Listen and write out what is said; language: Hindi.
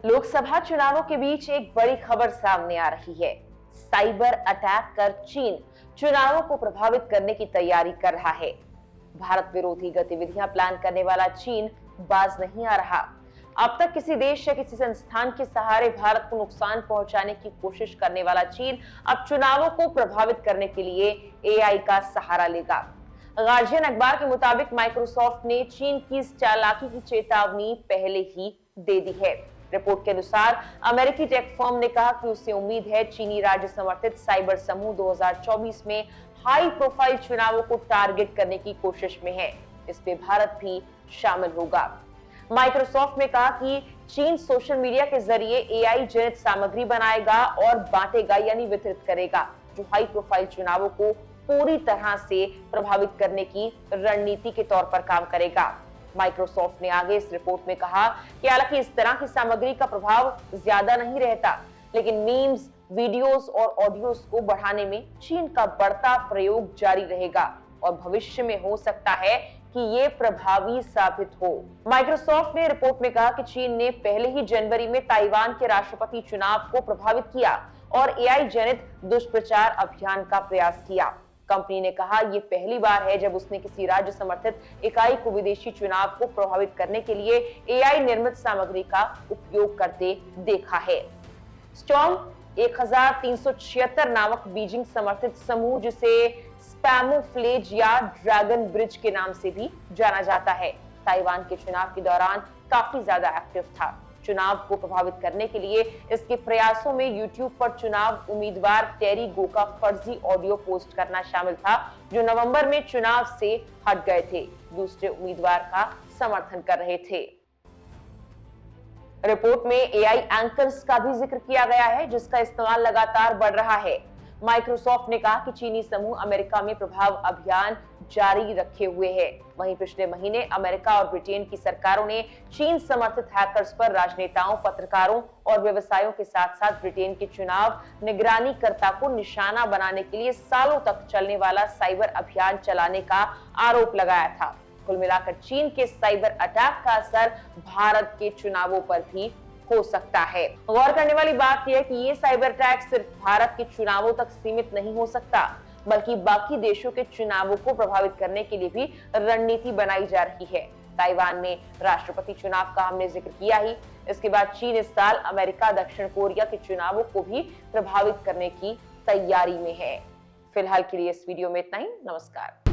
लोकसभा चुनावों के बीच एक बड़ी खबर सामने आ रही है। साइबर अटैक कर चीन चुनावों को प्रभावित करने की तैयारी कर रहा है। भारत विरोधी गतिविधियां प्लान करने वाला चीन बाज नहीं आ रहा। अब तक किसी देश या किसी संस्थान के सहारे भारत को नुकसान पहुंचाने की कोशिश करने वाला चीन अब चुनावों को प्रभावित करने के लिए एआई का सहारा लेगा। गार्जियन अखबार के मुताबिक माइक्रोसॉफ्ट ने चीन की इस चालाकी की चेतावनी पहले ही दे दी है। रिपोर्ट के अनुसार अमेरिकी टेक फर्म ने कहा कि उसे उम्मीद है चीनी राज्य समर्थित साइबर समूह 2024 में हाई प्रोफाइल चुनावों को टारगेट करने की कोशिश में है। इसमें भारत भी शामिल होगा। माइक्रोसॉफ्ट ने कहा कि चीन सोशल मीडिया के जरिए एआई जनित सामग्री बनाएगा और बांटेगा यानी वितरित करेगा, जो हाई प्रोफाइल चुनावों को पूरी तरह से प्रभावित करने की रणनीति के तौर पर काम करेगा। माइक्रोसॉफ्ट ने आगे इस रिपोर्ट में कहा कि हालांकि इस तरह की सामग्री का प्रभाव ज्यादा नहीं रहता, लेकिन मीम्स, वीडियोस और ऑडियोस को बढ़ाने में चीन का बढ़ता प्रयोग जारी रहेगा और भविष्य में हो सकता है कि ये प्रभावी साबित हो। माइक्रोसॉफ्ट ने रिपोर्ट में कहा कि चीन ने पहले ही जनवरी में ताइवान के राष्ट्रपति चुनाव को प्रभावित किया और एआई जनित दुष्प्रचार अभियान का प्रयास किया। कंपनी ने कहा यह पहली बार है जब उसने किसी राज्य समर्थित इकाई को विदेशी चुनाव को प्रभावित करने के लिए एआई निर्मित सामग्री का उपयोग करते देखा है। स्टॉर्म 1376 नामक बीजिंग समर्थित समूह, जिसे स्पैमोफ्लेज या ड्रैगन ब्रिज के नाम से भी जाना जाता है, ताइवान के चुनाव के दौरान काफी ज्यादा एक्टिव था। चुनाव को प्रभावित करने के लिए इसके प्रयासों में यूट्यूब पर चुनाव उम्मीदवार टेरी गो का फर्जी ऑडियो पोस्ट करना शामिल था, जो नवंबर में चुनाव से हट गए थे, दूसरे उम्मीदवार का समर्थन कर रहे थे। रिपोर्ट में एआई एंकर्स का भी जिक्र किया गया है, जिसका इस्तेमाल लगातार बढ़ रहा है। माइक्रोसॉफ्ट ने कहा कि चीनी समूह अमेरिका में प्रभाव अभियान जारी रखे हुए है। वहीं पिछले महीने अमेरिका और ब्रिटेन की सरकारों ने चीन समर्थित हैकर्स पर राजनेताओं, पत्रकारों और व्यवसायों के साथ साथ ब्रिटेन के चुनाव निगरानीकर्ता को निशाना बनाने के लिए सालों तक चलने वाला साइबर अभियान चलाने का आरोप लगाया था। कुल मिलाकर चीन के साइबर अटैक का असर भारत के चुनावों पर भी हो सकता है। गौर करने वाली बात यह है कि ये साइबर अटैक सिर्फ भारत के चुनावों तक सीमित नहीं हो सकता, बल्कि बाकी देशों के चुनावों को प्रभावित करने के लिए भी रणनीति बनाई जा रही है। ताइवान में राष्ट्रपति चुनाव का हमने जिक्र किया ही। इसके बाद चीन इस साल अमेरिका, दक्षिण कोरिया के चुनावों को भी प्रभावित करने की तैयारी में है। फिलहाल के लिए इस वीडियो में इतना ही। नमस्कार।